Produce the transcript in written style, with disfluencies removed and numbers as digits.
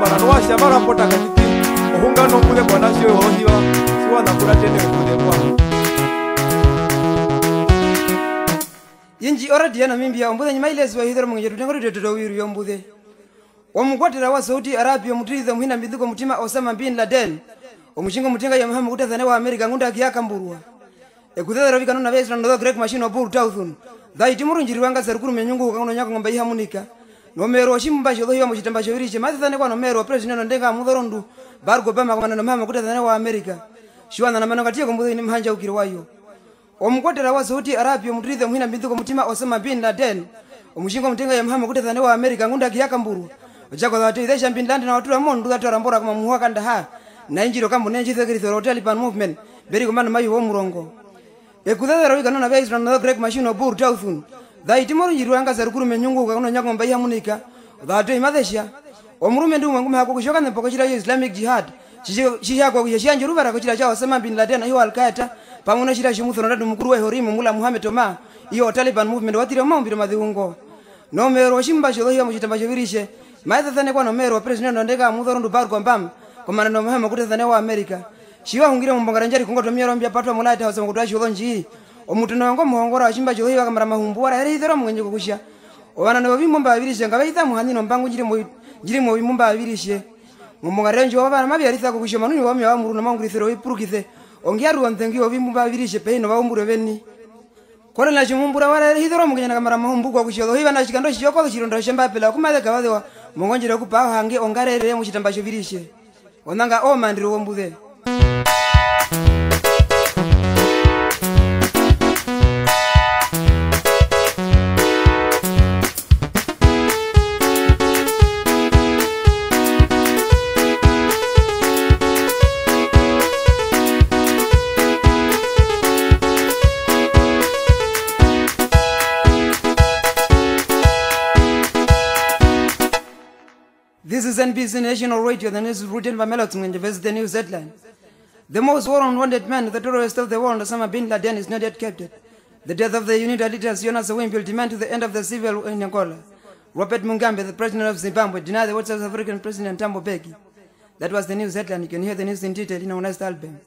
marano washa marapota kaniti ohunga no kule bwana sio hohiwa siwa na kula tene kule kwa Yinji already yana mimbi Ombuze nyuma ile zwa Hizerua Mungendje tutengori tutowiru Ombuze Omukwatira wa Saudi Arabia mutiriza muhina mbidhuko mutima Osama bin Laden omushingo mutenga ya Muhammad kutazane wa America ngunda akiyaka mburwa ekuthethera vikano na vesra no great machine of bull tauthun thaiti murunjiri wanga serukuru menyungu kangono nyako ngomba ihamunika no mero shimba sho hiyo muchitamba sho iriche mathane kwa no mero president no ndenga muthorondu bargo bama kwa no Muhammad kutazane wa America shwana na mananga tiye Ombuze ni mhanja ukiri wayo omukwatira wa Saudi Arabia mutiriza muhina mbidhuko mutima Osama bin Laden omushingo mutenga ya Muhammad kutazane wa America ngunda akiyaka mburwa Ochako dhati idesha mbindandi na watura mondu dhati warambora kama muhuwa kanda na injiro kambu nenji thekirithoro Taliban movement beri kumana mayu wa murongo ekuthethera wika nona veisra no great machine of bull tauthun thaiti murunjiri wanga serukuru menyungu kangono nyako ngomba ihamunika dhati imathesha omurume ndu mwangu mehako kushoka nepoko chira Islamic jihad shihako kuyeshianji ruvara kuchira cha Osama bin Laden hiyo Al-Qaeda pamuna chira shimuthono ndadu mukuru wa horimu mula Muhammad Toma hiyo Taliban movement watire maumbiro mathiungo no mero shimba sho hiyo muchitamba sho virishe maithethane kwa no mero president no ndeka muthorondu bargo mbam komana no Muhammad kutethane wa America shiwa hungire mumbongara njari kungo tomiro mbia patwa mulata hose mukutwa shiwo nji omuntu no ngo muhongora washimba sho hiyo kamara mahumbu wara Hizerua Mungendje kukusha obana no bimumba abirishe ngabaitha muhanino mbangu njiri mo bimumba abirishe mumbongara nji wabana mabiaritha kukusha manuni wamya wa muru no mangurithero ipurukithe ongiaru onthengi obimumba abirishe peino baumbure beni Kore na chimumbura wara Hizerua Mungendje kamara mahumbu kwa kushyo hiyo na chikando chiyoko chirondo shemba pela kumatheka wathewa Mungendje kupa hange ongarere muchitamba sho virishe onanga omandiro Ombuze This is NBC National Radio. The news is written by Mungendje. This is the news headline. The most wanted man, the terrorist of the world, Osama bin Laden, is not yet captured. The death of the UNITA leader, Jonas Savimbi, demand to the end of the civil war in Angola. Robert Mungendje, the president of Zimbabwe, denied the words of South African President Thabo Mbeki. That was the news headline. You can hear the news in detail in our next album.